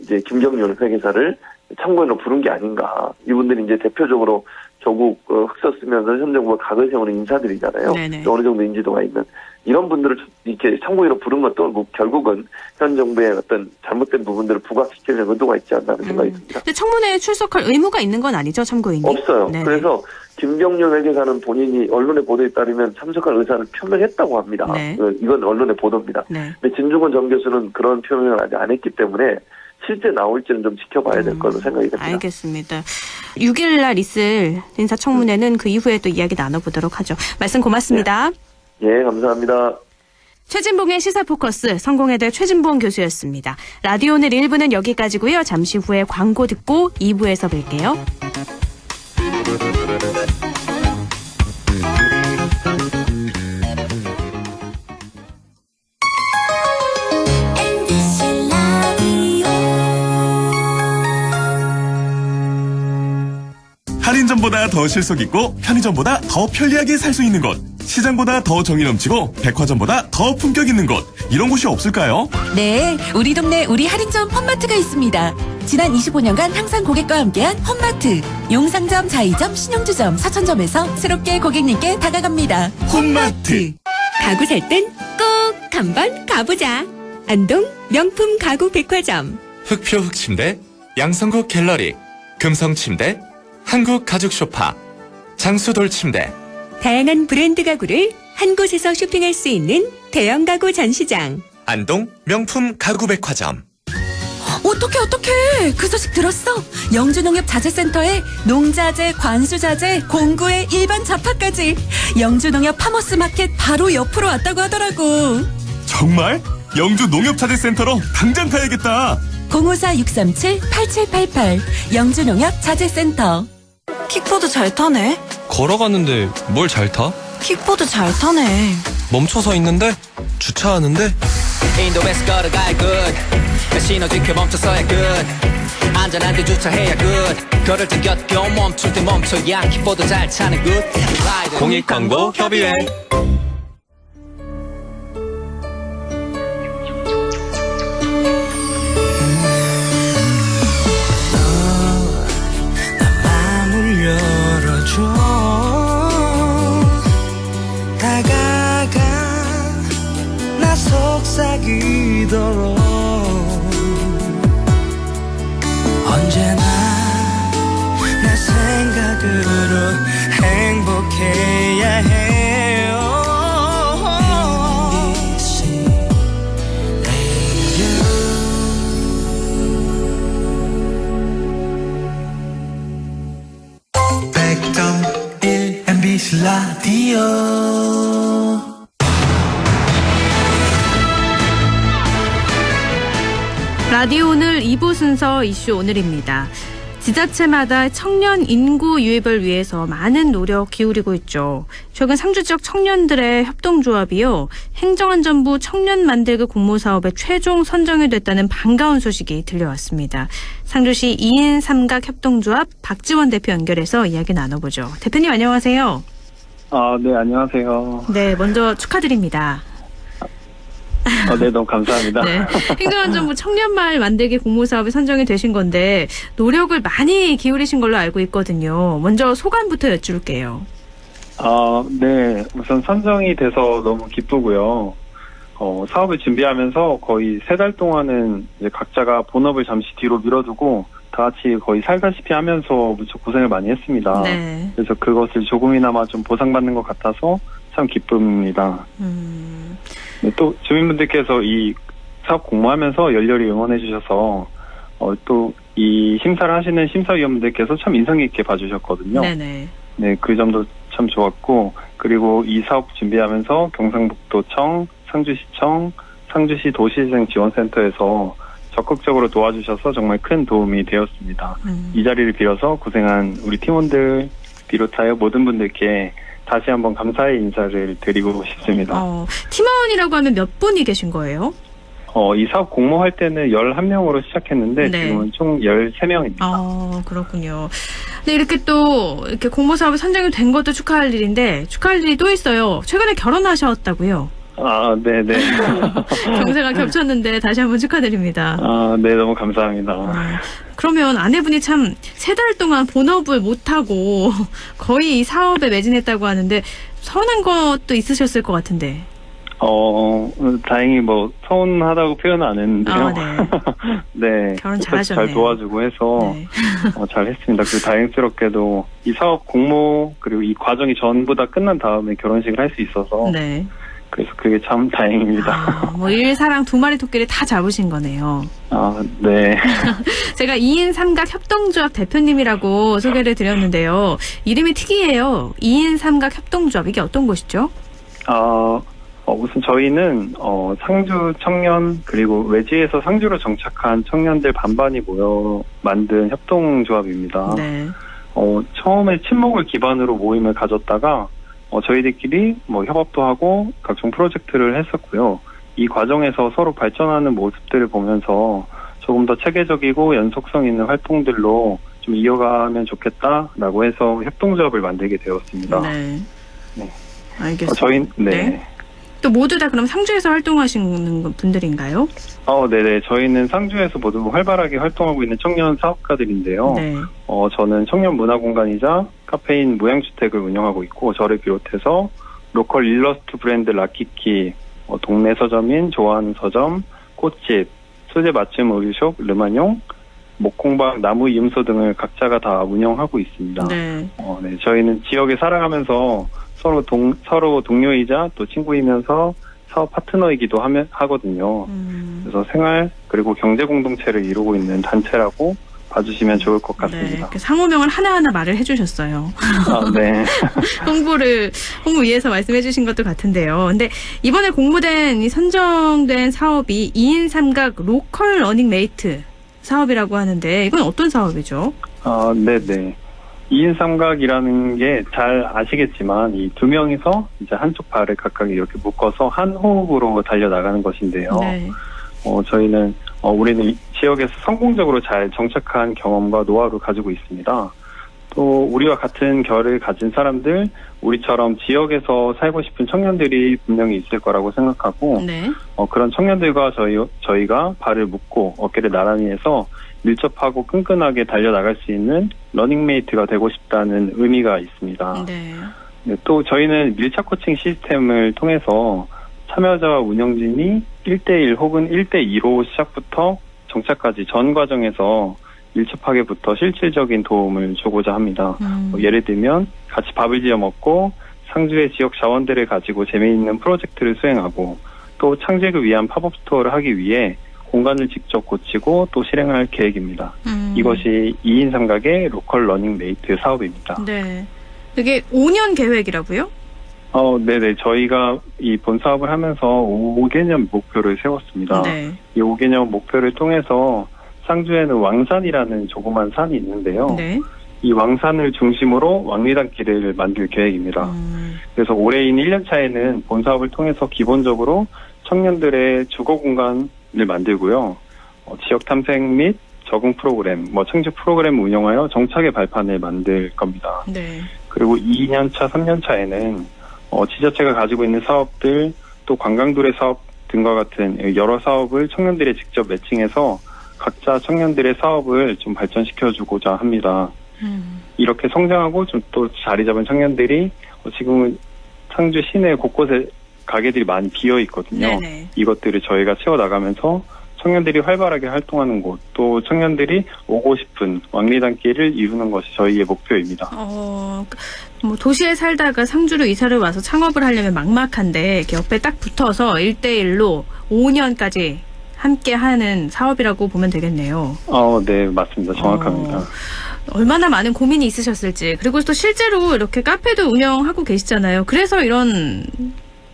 이제 김경률 회계사를 참고인으로 부른 게 아닌가. 이분들이 이제 대표적으로 조국 흑서 쓰면서 현 정부가 각을 세우는 인사들이잖아요. 네네. 어느 정도 인지도가 있는 이런 분들을 이렇게 참고인으로 부른 것도 뭐 결국은 현 정부의 어떤 잘못된 부분들을 부각시키는 의도가 있지 않나 하는 생각이 듭니다. 근데 청문회에 출석할 의무가 있는 건 아니죠, 참고인이? 없어요. 네네. 그래서 김경률 회계사는 본인이 언론의 보도에 따르면 참석할 의사를 표명했다고 합니다. 네. 이건 언론의 보도입니다. 네. 근데 진중권 전 교수는 그런 표명을 아직 안 했기 때문에 실제 나올지는 좀 지켜봐야 될 걸로 생각이 됩니다. 알겠습니다. 6일 날 있을 인사청문회는 그 이후에 또 이야기 나눠보도록 하죠. 말씀 고맙습니다. 예, 감사합니다. 최진봉의 시사포커스 성공회대 최진봉 교수였습니다. 라디오 오늘 1부는 여기까지고요. 잠시 후에 광고 듣고 2부에서 뵐게요. MBC 라디오 할인점보다 더 실속 있고 편의점보다 더 편리하게 살 수 있는 곳. 시장보다 더 정이 넘치고 백화점보다 더 품격 있는 곳. 이런 곳이 없을까요? 네, 우리 동네 우리 할인점 홈마트가 있습니다. 지난 25년간 항상 고객과 함께한 홈마트. 용상점, 자이점, 신용주점, 사천점에서 새롭게 고객님께 다가갑니다. 홈마트. 가구 살 땐 꼭 한번 가보자. 안동 명품 가구 백화점. 흑표 흑침대, 양성국 갤러리, 금성침대, 한국 가죽 소파, 장수돌 침대. 다양한 브랜드 가구를 한 곳에서 쇼핑할 수 있는 대형 가구 전시장. 안동 명품 가구 백화점. 어떡해. 그 소식 들었어? 영주농협자재센터에 농자재, 관수자재, 공구에 일반 잡화까지. 영주농협 파머스마켓 바로 옆으로 왔다고 하더라고. 정말? 영주 농협자재센터로 당장 가야겠다. 054-637-8788 영주농협자재센터. 킥보드 잘 타네. 걸어가는데 뭘 잘 타? 킥보드 잘 타네. 멈춰서 있는데? 주차하는데? 인도에서 걸어가야 good. 신호 지켜 멈춰서야 good. 안전한 데 주차해야 good. 걸을 때 곁겨 멈출 때 멈춰야 킥보드 잘 타는 good. 공익광고 협의회. 다가가 나 속삭이도록 언제나 내 생각으로 행복해야 해요. MBC Radio 백점 KBS 라디오 라디오 오늘 2부 순서 이슈 오늘입니다. 지자체마다 청년 인구 유입을 위해서 많은 노력 기울이고 있죠. 최근 상주 지역 청년들의 협동조합이요. 행정안전부 청년 만들기 공모사업에 최종 선정이 됐다는 반가운 소식이 들려왔습니다. 상주시 2인 3각 협동조합 박지원 대표 연결해서 이야기 나눠보죠. 대표님 안녕하세요. 네, 안녕하세요. 네, 먼저 축하드립니다. 네, 너무 감사합니다. 네, 행정안전부 청년마을 만들기 공모사업에 선정이 되신 건데 노력을 많이 기울이신 걸로 알고 있거든요. 먼저 소감부터 여쭐게요. 네, 우선 선정이 돼서 너무 기쁘고요. 사업을 준비하면서 거의 3달 동안은 이제 각자가 본업을 잠시 뒤로 밀어두고 다 같이 거의 살다시피 하면서 무척 고생을 많이 했습니다. 네. 그래서 그것을 조금이나마 좀 보상받는 것 같아서 참 기쁩니다. 네, 또 주민분들께서 이 사업 공모하면서 열렬히 응원해 주셔서 또 이 심사를 하시는 심사위원분들께서 참 인상 깊게 봐주셨거든요. 네네. 네, 그 점도 참 좋았고, 그리고 이 사업 준비하면서 경상북도청, 상주시청, 상주시 도시재생지원센터에서 적극적으로 도와주셔서 정말 큰 도움이 되었습니다. 이 자리를 빌어서 고생한 우리 팀원들 비롯하여 모든 분들께 다시 한번 감사의 인사를 드리고 싶습니다. 팀원이라고 하면 몇 분이 계신 거예요? 이 사업 공모할 때는 11명으로 시작했는데 네. 지금은 총 13명입니다. 그렇군요. 네, 이렇게 또 이렇게 공모사업에 선정이 된 것도 축하할 일인데 축하할 일이 또 있어요. 최근에 결혼하셨다고요? 네네. 경세가 겹쳤는데 다시 한번 축하드립니다. 네, 너무 감사합니다. 그러면 아내분이 참 3달 동안 본업을 못하고 거의 이 사업에 매진했다고 하는데 서운한 것도 있으셨을 것 같은데. 다행히 서운하다고 표현은 안 했는데요. 네. 네. 결혼 잘하셨네요. 잘 도와주고 해서, 네. 잘 했습니다. 그리고 다행스럽게도 이 사업 공모, 그리고 이 과정이 전부 다 끝난 다음에 결혼식을 할 수 있어서. 네. 그래서 그게 참 다행입니다. 일사랑 2마리 토끼를 다 잡으신 거네요. 네. 제가 2인 3각 협동조합 대표님이라고 소개를 드렸는데요. 이름이 특이해요. 2인 3각 협동조합, 이게 어떤 곳이죠? 우선 저희는 상주 청년 그리고 외지에서 상주로 정착한 청년들 반반이 모여 만든 협동조합입니다. 네. 처음에 친목을 기반으로 모임을 가졌다가 저희들끼리 협업도 하고 각종 프로젝트를 했었고요. 이 과정에서 서로 발전하는 모습들을 보면서 조금 더 체계적이고 연속성 있는 활동들로 좀 이어가면 좋겠다라고 해서 협동조합을 만들게 되었습니다. 네. 네. 알겠습니다. 네. 또 모두 다 그럼 상주에서 활동하시는 분들인가요? 네네. 저희는 상주에서 모두 활발하게 활동하고 있는 청년 사업가들인데요. 네. 저는 청년 문화공간이자 카페인 무양주택을 운영하고 있고, 저를 비롯해서 로컬 일러스트 브랜드 락키키, 동네 서점인 좋아하는 서점, 꽃집, 소재 맞춤 의류숍 르마뇽, 목공방, 나무 이음소 등을 각자가 다 운영하고 있습니다. 네. 네. 저희는 지역에 살아가면서 서로 동료이자 또 친구이면서 사업 파트너이기도 하거든요. 그래서 생활 그리고 경제 공동체를 이루고 있는 단체라고 봐주시면 좋을 것 같습니다. 네, 상호명을 하나하나 말을 해주셨어요. 네. 홍보 위해서 말씀해 주신 것도 같은데요. 근데 이번에 공모된 이 선정된 사업이 2인 3각 로컬 러닝메이트 사업이라고 하는데 이건 어떤 사업이죠? 네네. 2인 3각이라는 게 잘 아시겠지만 이 2명이서 이제 한쪽 발을 각각 이렇게 묶어서 한 호흡으로 달려나가는 것인데요. 네. 저희는 우리는 이 지역에서 성공적으로 잘 정착한 경험과 노하우를 가지고 있습니다. 또 우리와 같은 결을 가진 사람들, 우리처럼 지역에서 살고 싶은 청년들이 분명히 있을 거라고 생각하고 네. 그런 청년들과 저희가 발을 묶고 어깨를 나란히 해서 밀접하고 끈끈하게 달려나갈 수 있는 러닝메이트가 되고 싶다는 의미가 있습니다. 네. 네, 또 저희는 밀착 코칭 시스템을 통해서 참여자와 운영진이 1대1 혹은 1대2로 시작부터 정착까지 전 과정에서 밀접하게부터 실질적인 도움을 주고자 합니다. 예를 들면 같이 밥을 지어 먹고 상주의 지역 자원들을 가지고 재미있는 프로젝트를 수행하고 또 창직을 위한 팝업 스토어를 하기 위해 공간을 직접 고치고 또 실행할 계획입니다. 이것이 2인 3각의 로컬 러닝 메이트 사업입니다. 네. 이게 5년 계획이라고요? 네네. 저희가 이 본 사업을 하면서 5개년 목표를 세웠습니다. 네. 이 5개년 목표를 통해서 상주에는 왕산이라는 조그만 산이 있는데요. 네. 이 왕산을 중심으로 왕리단길을 만들 계획입니다. 그래서 올해인 1년 차에는 본 사업을 통해서 기본적으로 청년들의 주거 공간을 만들고요. 지역 탐색 및 적응 프로그램, 청주 프로그램 운영하여 정착의 발판을 만들 겁니다. 네. 그리고 2년 차, 3년 차에는 지자체가 가지고 있는 사업들, 또 관광도래 사업 등과 같은 여러 사업을 청년들이 직접 매칭해서 각자 청년들의 사업을 좀 발전시켜주고자 합니다. 이렇게 성장하고 좀 또 자리 잡은 청년들이 지금은 상주 시내 곳곳에 가게들이 많이 비어 있거든요. 네네. 이것들을 저희가 채워나가면서 청년들이 활발하게 활동하는 곳, 또 청년들이 오고 싶은 왕리단길을 이루는 것이 저희의 목표입니다. 도시에 살다가 상주로 이사를 와서 창업을 하려면 막막한데 이렇게 옆에 딱 붙어서 1대1로 5년까지 함께하는 사업이라고 보면 되겠네요. 네, 맞습니다. 정확합니다. 얼마나 많은 고민이 있으셨을지, 그리고 또 실제로 이렇게 카페도 운영하고 계시잖아요. 그래서 이런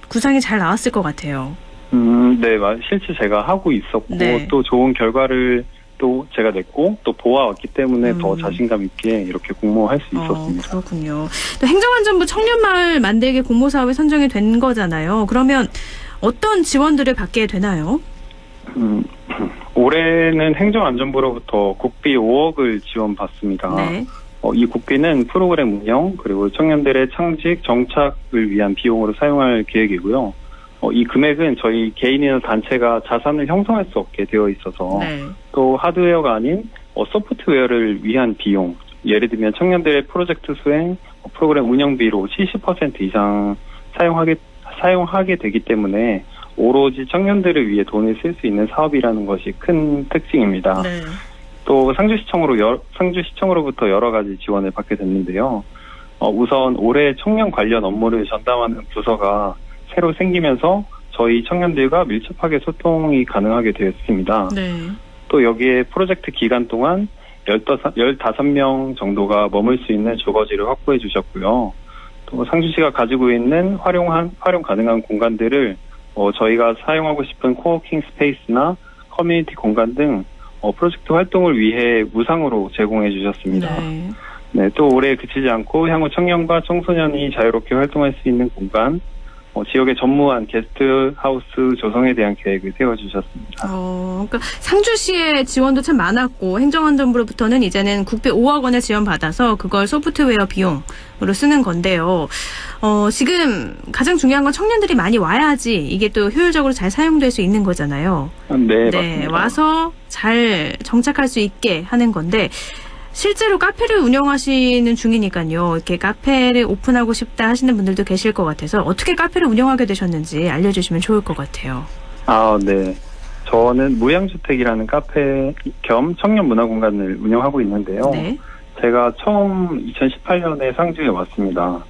구상이 잘 나왔을 것 같아요. 네, 실제 제가 하고 있었고, 네. 또 좋은 결과를 또 제가 냈고, 또 보아왔기 때문에 더 자신감 있게 이렇게 공모할 수 있었습니다. 그렇군요. 또 행정안전부 청년마을 만들기 공모사업에 선정이 된 거잖아요. 그러면 어떤 지원들을 받게 되나요? 올해는 행정안전부로부터 국비 5억을 지원받습니다. 네. 이 국비는 프로그램 운영, 그리고 청년들의 창직, 정착을 위한 비용으로 사용할 계획이고요. 이 금액은 저희 개인이나 단체가 자산을 형성할 수 없게 되어 있어서 네. 또 하드웨어가 아닌 소프트웨어를 위한 비용, 예를 들면 청년들의 프로젝트 수행, 프로그램 운영비로 70% 이상 사용하게 되기 때문에 오로지 청년들을 위해 돈을 쓸 수 있는 사업이라는 것이 큰 특징입니다. 네. 또 상주시청으로부터 여러 가지 지원을 받게 됐는데요. 우선 올해 청년 관련 업무를 전담하는 부서가 새로 생기면서 저희 청년들과 밀접하게 소통이 가능하게 되었습니다. 네. 또 여기에 프로젝트 기간 동안 15명 정도가 머물 수 있는 주거지를 확보해 주셨고요. 또 상주시가 가지고 있는 활용 가능한 공간들을 저희가 사용하고 싶은 코워킹 스페이스나 커뮤니티 공간 등 프로젝트 활동을 위해 무상으로 제공해 주셨습니다. 네, 또 올해 그치지 않고 향후 청년과 청소년이 자유롭게 활동할 수 있는 공간, 지역의 전무한 게스트하우스 조성에 대한 계획을 세워주셨습니다. 그러니까 상주시의 지원도 참 많았고 행정안전부로부터는 이제는 국비 5억 원을 지원받아서 그걸 소프트웨어 비용으로 쓰는 건데요. 지금 가장 중요한 건 청년들이 많이 와야지 이게 또 효율적으로 잘 사용될 수 있는 거잖아요. 네, 맞습니다. 와서 잘 정착할 수 있게 하는 건데 실제로 카페를 운영하시는 중이니까요. 이렇게 카페를 오픈하고 싶다 하시는 분들도 계실 것 같아서 어떻게 카페를 운영하게 되셨는지 알려주시면 좋을 것 같아요. 네. 저는 무양주택이라는 카페 겸 청년 문화공간을 운영하고 있는데요. 네. 제가 처음 2018년에 상주에 왔습니다.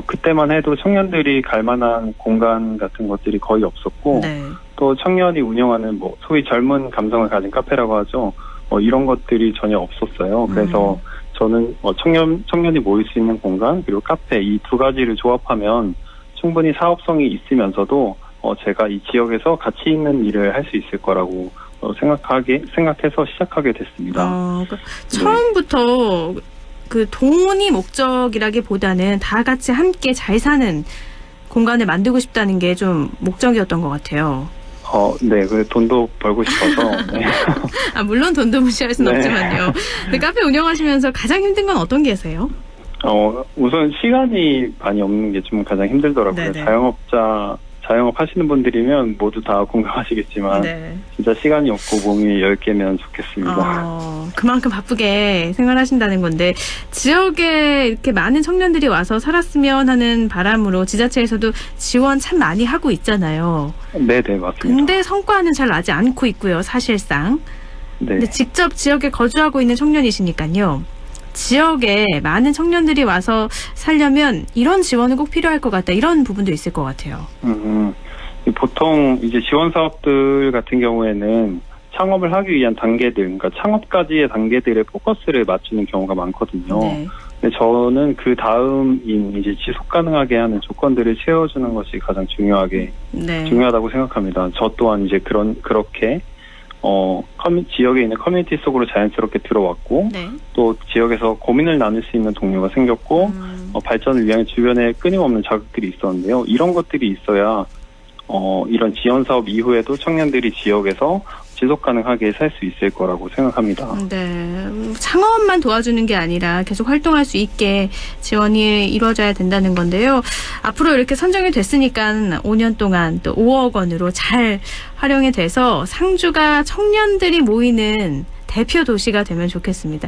그때만 해도 청년들이 갈 만한 공간 같은 것들이 거의 없었고 네. 또 청년이 운영하는 소위 젊은 감성을 가진 카페라고 하죠. 이런 것들이 전혀 없었어요. 그래서 저는 청년이 모일 수 있는 공간 그리고 카페 이 두 가지를 조합하면 충분히 사업성이 있으면서도 제가 이 지역에서 가치 있는 일을 할 수 있을 거라고 생각해서 시작하게 됐습니다. 그러니까 처음부터 그 돈이 목적이라기보다는 다 같이 함께 잘 사는 공간을 만들고 싶다는 게 좀 목적이었던 것 같아요. 네, 돈도 벌고 싶어서. 네. 물론 돈도 무시할 수는 없지만요. 근데 카페 운영하시면서 가장 힘든 건 어떤 게세요? 우선 시간이 많이 없는 게 좀 가장 힘들더라고요. 네네. 자영업 하시는 분들이면 모두 다 공감하시겠지만, 네. 진짜 시간이 없고 몸이 10개면 좋겠습니다. 그만큼 바쁘게 생활하신다는 건데, 지역에 이렇게 많은 청년들이 와서 살았으면 하는 바람으로 지자체에서도 지원 참 많이 하고 있잖아요. 네네, 맞습니다. 근데 성과는 잘 나지 않고 있고요, 사실상. 네. 근데 직접 지역에 거주하고 있는 청년이시니까요. 지역에 많은 청년들이 와서 살려면 이런 지원은 꼭 필요할 것 같다. 이런 부분도 있을 것 같아요. 보통 이제 지원 사업들 같은 경우에는 창업을 하기 위한 단계들, 그러니까 창업까지의 단계들에 포커스를 맞추는 경우가 많거든요. 네. 근데 저는 그 다음인 이제 지속 가능하게 하는 조건들을 채워주는 것이 가장 중요하다고 생각합니다. 저 또한 이제 그렇게 지역에 있는 커뮤니티 속으로 자연스럽게 들어왔고, 또 지역에서 고민을 나눌 수 있는 동료가 생겼고, 발전을 위한 주변에 끊임없는 자극들이 있었는데요. 이런 것들이 있어야 이런 지원 사업 이후에도 청년들이 지역에서 지속 가능하게 살 수 있을 거라고 생각합니다. 네, 창업만 도와주는 게 아니라 계속 활동할 수 있게 지원이 이루어져야 된다는 건데요. 앞으로 이렇게 선정이 됐으니까 5년 동안 또 5억 원으로 잘 활용이 돼서 상주가 청년들이 모이는 대표 도시가 되면 좋겠습니다.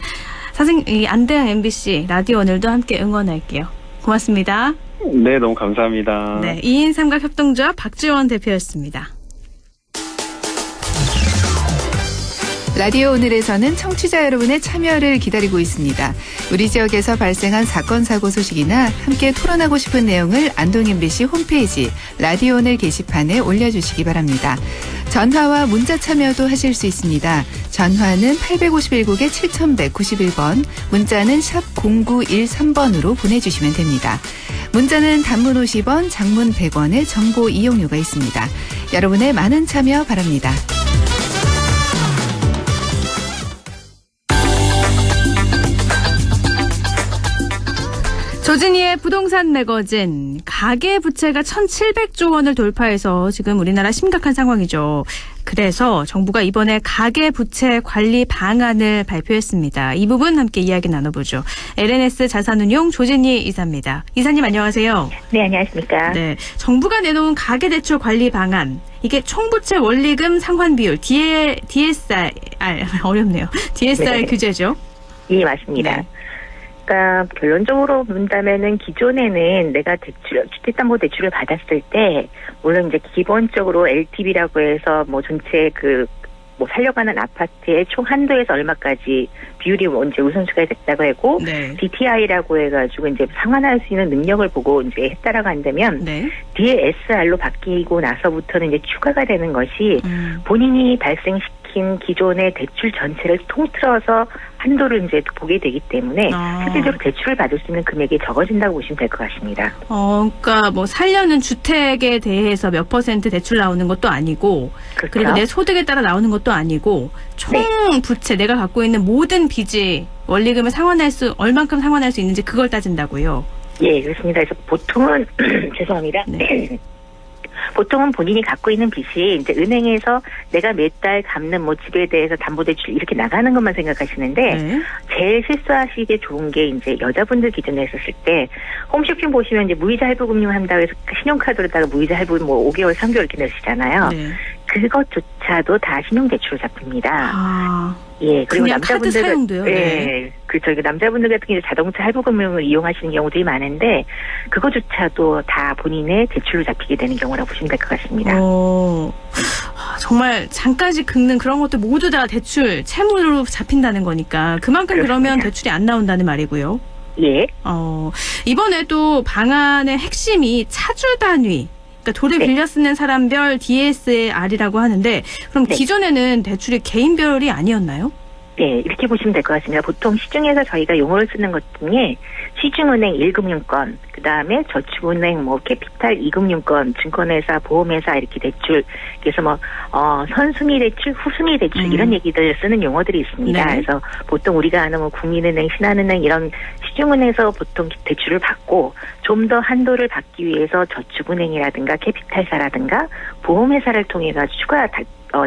선생님, 안대양 MBC 라디오 오늘도 함께 응원할게요. 고맙습니다. 네, 너무 감사합니다. 네, 2인 삼각 협동조합 박지원 대표였습니다. 라디오 오늘에서는 청취자 여러분의 참여를 기다리고 있습니다. 우리 지역에서 발생한 사건, 사고 소식이나 함께 토론하고 싶은 내용을 안동 MBC 홈페이지 라디오 오늘 게시판에 올려주시기 바랍니다. 전화와 문자 참여도 하실 수 있습니다. 전화는 851국에 7191번, 문자는 샵 0913번으로 보내주시면 됩니다. 문자는 단문 50원, 장문 100원의 정보 이용료가 있습니다. 여러분의 많은 참여 바랍니다. 조진희의 부동산 매거진, 가계부채가 1,700조 원을 돌파해서 지금 우리나라 심각한 상황이죠. 그래서 정부가 이번에 가계부채 관리 방안을 발표했습니다. 이 부분 함께 이야기 나눠보죠. LNS 자산운용 조진희 이사입니다. 이사님 안녕하세요. 네, 안녕하십니까. 네, 정부가 내놓은 가계대출 관리 방안, 이게 총부채 원리금 상환 비율, DSR, 어렵네요. DSR 네. 규제죠. 예, 맞습니다. 네. 그러니까 결론적으로 본다면은 기존에는 내가 주택담보대출을 받았을 때 물론 이제 기본적으로 LTV라고 해서 뭐 전체 살려가는 아파트의 총 한도에서 얼마까지 비율이 이제 우선순위가 됐다고 하고, DTI라고 해가지고 이제 상환할 수 있는 능력을 보고 이제 했다라고 한다면, DSR로 바뀌고 나서부터는 이제 추가가 되는 것이 본인이 발생시킨 기존의 대출 전체를 통틀어서 한도를 이제 보게 되기 때문에 실질적으로 대출을 받을 수 있는 금액이 적어진다고 보시면 될 것 같습니다. 그러니까 뭐 살려는 주택에 대해서 몇 % 대출 나오는 것도 아니고, 그렇죠. 그리고 내 소득에 따라 나오는 것도 아니고, 총 부채, 내가 갖고 있는 모든 빚이 원리금을 얼만큼 상환할 수 있는지 그걸 따진다고요. 예, 그렇습니다. 그래서 보통은 죄송합니다. 보통은 본인이 갖고 있는 빚이 이제 은행에서 내가 몇 달 갚는 뭐 집에 대해서 담보대출 이렇게 나가는 것만 생각하시는데, 제일 실수하시기 좋은 게 이제 여자분들 기준에 했었을 때 홈쇼핑 보시면 이제 무이자 할부금융 한다고 해서 신용카드로다가 무이자 할부 뭐 5개월, 3개월 이렇게 내시잖아요. 그것조차도 다 신용대출로 잡힙니다. 예, 그리고 카드 사용도요? 예, 그렇죠. 남자분들 같은 경우 자동차 할부금융을 이용하시는 경우들이 많은데 그것조차도 다 본인의 대출로 잡히게 되는 경우라고 보시면 될 것 같습니다. 정말 장까지 긁는 그런 것들 모두 다 대출, 채무로 잡힌다는 거니까 그만큼 그렇습니다. 그러면 대출이 안 나온다는 말이고요. 예. 이번에도 방안의 핵심이 차주 단위, 그러니까 돈을 빌려 쓰는 사람별 DSR이라고 하는데, 그럼 기존에는 대출이 개인별이 아니었나요? 네, 이렇게 보시면 될 것 같습니다. 보통 시중에서 저희가 용어를 쓰는 것 중에 시중은행 1금융권, 그 다음에 저축은행, 캐피탈 2금융권, 증권회사, 보험회사 이렇게 대출, 그래서 선순위 대출, 후순위 대출 이런 얘기들 쓰는 용어들이 있습니다. 그래서 보통 우리가 아는 국민은행, 신한은행 이런 시중은행에서 보통 대출을 받고 좀 더 한도를 받기 위해서 저축은행이라든가 캐피탈사라든가 보험회사를 통해 가지고 추가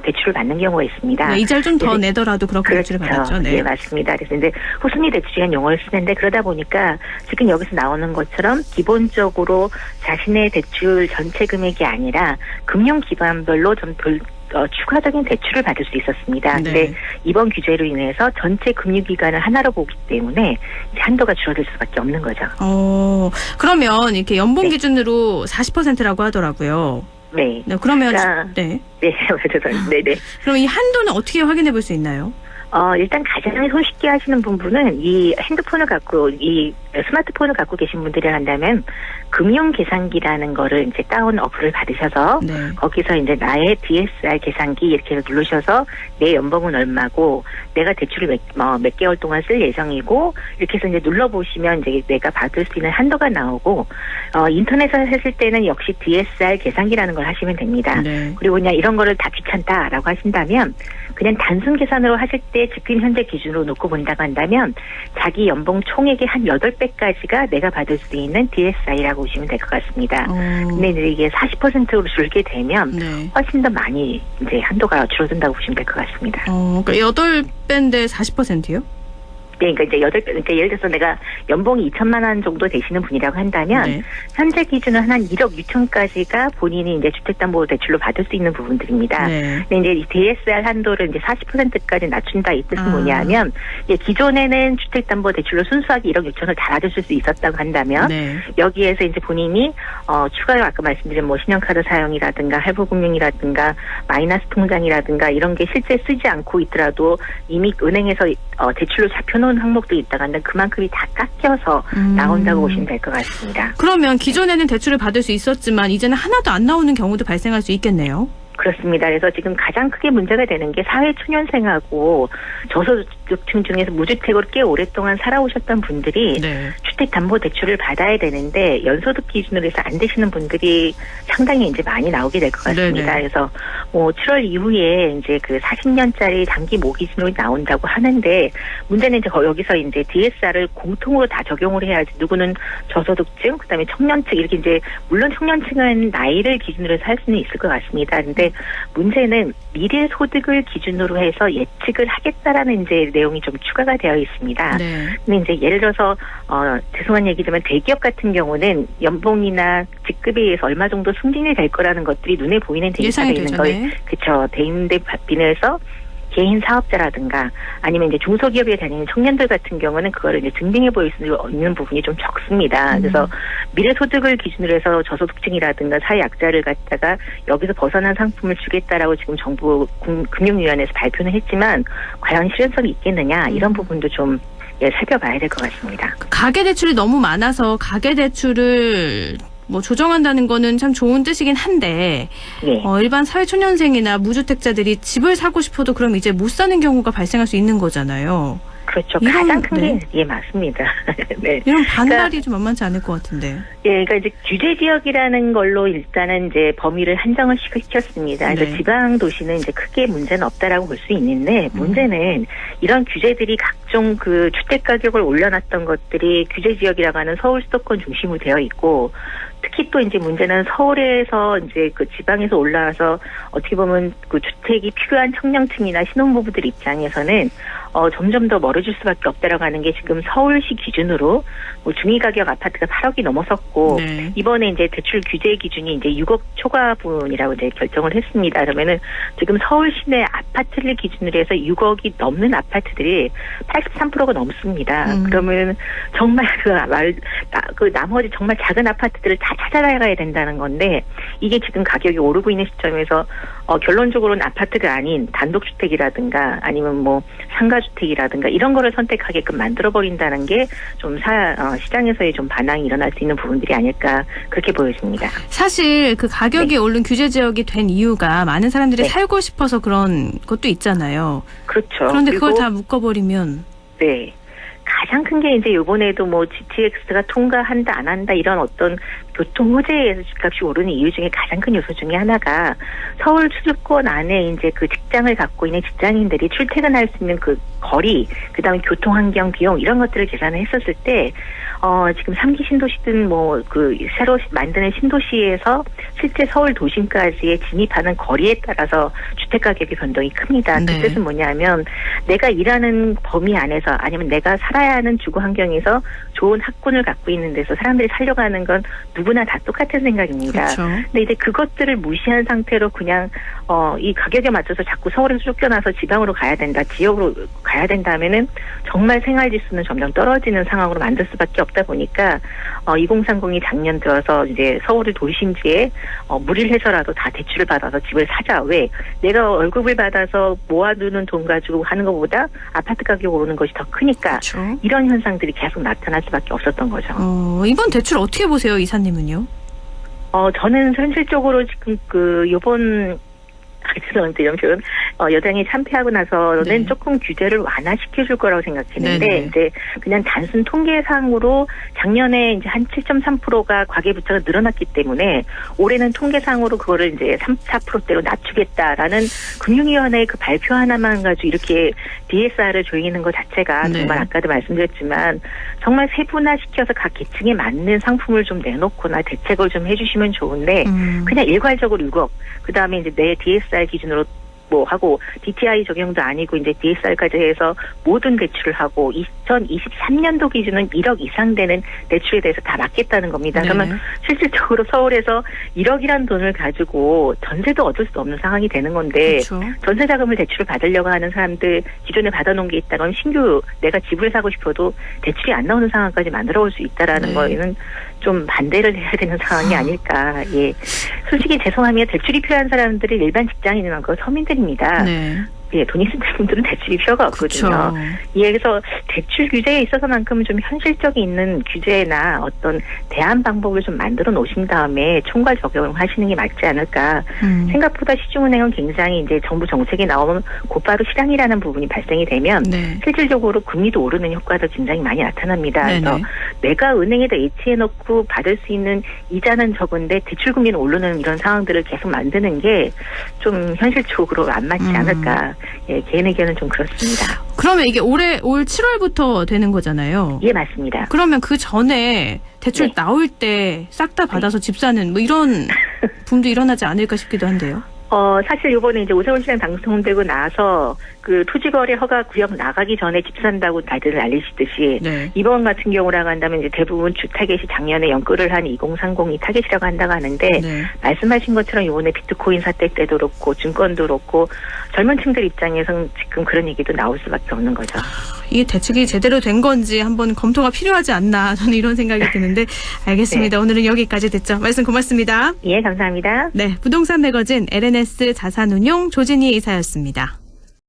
대출을 받는 경우가 있습니다. 이자를 좀 더 내더라도 그렇게 대출을 받았죠. 네, 맞습니다. 그래서 이제 후순위 대출이라는 용어를 쓰는데, 그러다 보니까 지금 여기서 나오는 것처럼 기본적으로 자신의 대출 전체 금액이 아니라 금융기관별로 좀 추가적인 대출을 받을 수 있었습니다. 근데 이번 규제로 인해서 전체 금융기관을 하나로 보기 때문에 한도가 줄어들 수밖에 없는 거죠. 그러면 이렇게 연봉 기준으로 40%라고 하더라고요. 네. 그러면 그러니까, 네. 그럼 이 한도는 어떻게 확인해 볼 수 있나요? 일단 가장 손쉽게 하시는 부분은 이 핸드폰을 갖고, 이 스마트폰을 갖고 계신 분들이 한다면, 금융 계산기라는 거를 이제 다운 어플을 받으셔서, 거기서 이제 나의 DSR 계산기 이렇게 누르셔서, 내 연봉은 얼마고, 내가 대출을 몇 개월 동안 쓸 예정이고, 이렇게 해서 이제 눌러보시면 이제 내가 받을 수 있는 한도가 나오고, 인터넷에서 했을 때는 역시 DSR 계산기라는 걸 하시면 됩니다. 그리고 그냥 이런 거를 다 귀찮다라고 하신다면, 그냥 단순 계산으로 하실 때 지금 현재 기준으로 놓고 본다고 한다면 자기 연봉 총액의 한 8배까지가 내가 받을 수 있는 DSI라고 보시면 될 것 같습니다. 근데 이제 이게 40%로 줄게 되면 훨씬 더 많이 이제 한도가 줄어든다고 보시면 될 것 같습니다. 그러니까 8배인데 40%요? 네, 그러니까 이제 8배, 그러니까 예를 들어서 내가 연봉이 2천만 원 정도 되시는 분이라고 한다면 현재 기준은 한 1억 6천까지가 본인이 이제 주택담보대출로 받을 수 있는 부분들입니다. 근데 이제 이 DSR 한도를 이제 40%까지 낮춘다 이 뜻은 뭐냐면 기존에는 주택담보대출로 순수하게 1억 6천을 다 받으실 수 있었다고 한다면 여기에서 이제 본인이 추가로 아까 말씀드린 뭐 신용카드 사용이라든가 할부금융이라든가 마이너스 통장이라든가 이런 게 실제 쓰지 않고 있더라도 이미 은행에서 대출로 잡혀놓은 항목도 있다가 한데 그만큼이 다 깎여서 나온다고 보시면 될 것 같습니다. 그러면 기존에는 대출을 받을 수 있었지만 이제는 하나도 안 나오는 경우도 발생할 수 있겠네요. 그렇습니다. 그래서 지금 가장 크게 문제가 되는 게 사회초년생하고 저소득층 중에서 무주택으로 꽤 오랫동안 살아오셨던 분들이 주택담보대출을 받아야 되는데 연소득 기준으로 해서 안 되시는 분들이 상당히 이제 많이 나오게 될 것 같습니다. 그래서 뭐 7월 이후에 이제 그 40년짜리 단기 모기준으로 나온다고 하는데 문제는 이제 여기서 이제 DSR을 공통으로 다 적용을 해야지 누구는 저소득층, 그다음에 청년층 이렇게 이제 물론 청년층은 나이를 기준으로 해서 할 수는 있을 것 같습니다. 근데 문제는 미래 소득을 기준으로 해서 예측을 하겠다라는 이제 내용이 좀 추가가 되어 있습니다. 근데 이제 예를 들어서 죄송한 얘기지만 대기업 같은 경우는 연봉이나 직급에 의해서 얼마 정도 승진이 될 거라는 것들이 눈에 보이는 데이터가 있는 거예요. 그렇죠. 대인대 비례해서 개인 사업자라든가 아니면 이제 중소기업에 다니는 청년들 같은 경우는 그거를 이제 증빙해 보일 수 있는 부분이 좀 적습니다. 그래서 미래소득을 기준으로 해서 저소득층이라든가 사회약자를 갖다가 여기서 벗어난 상품을 주겠다라고 지금 정부 금융위원회에서 발표는 했지만 과연 실현성이 있겠느냐 이런 부분도 좀 살펴봐야 될 것 같습니다. 가계대출이 너무 많아서 가계대출을 뭐 조정한다는 거는 참 좋은 뜻이긴 한데 일반 사회초년생이나 무주택자들이 집을 사고 싶어도 그럼 이제 못 사는 경우가 발생할 수 있는 거잖아요. 그렇죠. 가장 큰 게 맞습니다. 이런 반발이 좀 만만치 않을 것 같은데. 그러니까 이제 규제 지역이라는 걸로 일단은 이제 범위를 한정을 시켰습니다. 그래서 지방 도시는 이제 크게 문제는 없다라고 볼 수 있는데 문제는 이런 규제들이 각종 그 주택 가격을 올려놨던 것들이 규제 지역이라고 하는 서울 수도권 중심으로 되어 있고. 특히 또 이제 문제는 서울에서 이제 그 지방에서 올라와서 어떻게 보면 그 주택이 필요한 청년층이나 신혼부부들 입장에서는 점점 더 멀어질 수밖에 없다라고 하는 게 지금 서울시 기준으로 뭐 중위가격 아파트가 8억이 넘어섰고 이번에 이제 대출 규제 기준이 이제 6억 초과분이라고 이제 결정을 했습니다. 그러면은 지금 서울 시내 아파트를 기준으로 해서 6억이 넘는 아파트들이 83%가 넘습니다. 그러면 정말 그 나머지 정말 작은 아파트들을 다 찾아가야 된다는 건데 이게 지금 가격이 오르고 있는 시점에서 결론적으로는 아파트가 아닌 단독주택이라든가 아니면 뭐 상가주택이라든가 이런 거를 선택하게끔 만들어버린다는 게 좀 시장에서의 좀 반항이 일어날 수 있는 부분들이 아닐까 그렇게 보여집니다. 사실 그 가격이 오른 규제 지역이 된 이유가 많은 사람들이 살고 싶어서 그런 것도 있잖아요. 그렇죠. 그런데 그걸 다 묶어버리면 가장 큰 게 이제 이번에도 뭐 GTX가 통과한다 안 한다 이런 어떤 교통 호재에서 집값이 오르는 이유 중에 가장 큰 요소 중에 하나가 서울 수도권 안에 이제 그 직장을 갖고 있는 직장인들이 출퇴근할 수 있는 그 거리, 그다음에 교통 환경 비용 이런 것들을 계산을 했었을 때 지금 3기 신도시든 뭐 그 새로 만드는 신도시에서 실제 서울 도심까지의 진입하는 거리에 따라서 주택 가격의 변동이 큽니다. 그 뜻은 뭐냐면 내가 일하는 범위 안에서 아니면 내가 살아야 하는 주거 환경에서 좋은 학군을 갖고 있는 데서 사람들이 살려고 하는 건 누구나 다 똑같은 생각입니다. 근데 이제 그것들을 무시한 상태로 그냥 이 가격에 맞춰서 자꾸 서울에서 쫓겨나서 지방으로 가야 된다, 지역으로 가야 된다 하면은 정말 생활 지수는 점점 떨어지는 상황으로 만들 수밖에 없다 보니까 2030이 작년 들어서 이제 서울을 도심지에 무리를 해서라도 다 대출을 받아서 집을 사자. 왜? 내가 월급을 받아서 모아두는 돈 가지고 하는 것보다 아파트 가격 오르는 것이 더 크니까 그렇죠. 이런 현상들이 계속 나타날 수밖에 없었던 거죠. 이번 대출 어떻게 보세요, 이사님은요? 저는 현실적으로 지금 요번 죄송한데 표현 여당이 참패하고 나서는 조금 규제를 완화시켜줄 거라고 생각했는데 네네. 이제 그냥 단순 통계상으로 작년에 이제 한 7.3%가 과계부채가 늘어났기 때문에 올해는 통계상으로 그거를 이제 3-4%대로 낮추겠다라는 금융위원회의 그 발표 하나만 가지고 이렇게 DSR을 조이는 것 자체가 네. 정말 아까도 말씀드렸지만 정말 세분화시켜서 각 계층에 맞는 상품을 좀 내놓거나 대책을 좀 해주시면 좋은데 그냥 일괄적으로 6억 그다음에 이제 내 DSR 기준으로 뭐 하고 DTI 적용도 아니고 이제 DSR까지 해서 모든 대출을 하고 2023년도 기준은 1억 이상 되는 대출에 대해서 다 막겠다는 겁니다. 네네. 그러면 실질적으로 서울에서 1억이라는 돈을 가지고 전세도 얻을 수 없는 상황이 되는 건데 그렇죠. 전세 자금을 대출을 받으려고 하는 사람들 기존에 받아놓은 게 있다면 신규 내가 집을 사고 싶어도 대출이 안 나오는 상황까지 만들어 올 수 있다라는 네. 거에는 좀 반대를 해야 되는 상황이 아닐까. 예. 솔직히 죄송하면 대출이 필요한 사람들이 일반 직장인이나 그 서민들입니다. 네. 예, 돈 있는 분들은 대출이 필요가 없거든요. 그렇죠. 예, 그래서 대출 규제에 있어서만큼은 좀 현실적이 있는 규제나 어떤 대안 방법을 좀 만들어 놓으신 다음에 총괄 적용하시는 게 맞지 않을까. 생각보다 시중은행은 굉장히 이제 정부 정책이 나오면 곧바로 실행이라는 부분이 발생이 되면 네. 실질적으로 금리도 오르는 효과도 굉장히 많이 나타납니다. 네네. 그래서 내가 은행에다 예치해놓고 받을 수 있는 이자는 적은데 대출 금리는 오르는 이런 상황들을 계속 만드는 게 좀 현실적으로 안 맞지 않을까. 예, 개인 의견은 좀 그렇습니다. 그러면 이게 올 7월부터 되는 거잖아요. 예, 맞습니다. 그러면 그 전에 대출 네. 나올 때 싹 다 받아서 집 사는 뭐 이런 붐도 일어나지 않을까 싶기도 한데요. 사실 요번에 이제 오세훈 시장 당선되고 나서 그 토지거래 허가 구역 나가기 전에 집 산다고 다들 알리시듯이 네. 이번 같은 경우라고 한다면 이제 대부분 주 타겟이 작년에 연끌을 한 2030이 타겟이라고 한다고 하는데 네. 말씀하신 것처럼 요번에 비트코인 사태 때도 그렇고 증권도 그렇고 젊은 층들 입장에서는 지금 그런 얘기도 나올 수밖에 없는 거죠. 이게 대책이 제대로 된 건지 한번 검토가 필요하지 않나 저는 이런 생각이 드는데 알겠습니다. 네. 오늘은 여기까지 듣죠. 말씀 고맙습니다. 예, 감사합니다. 네, 부동산 매거진 LNS 자산운용 조진희 이사였습니다.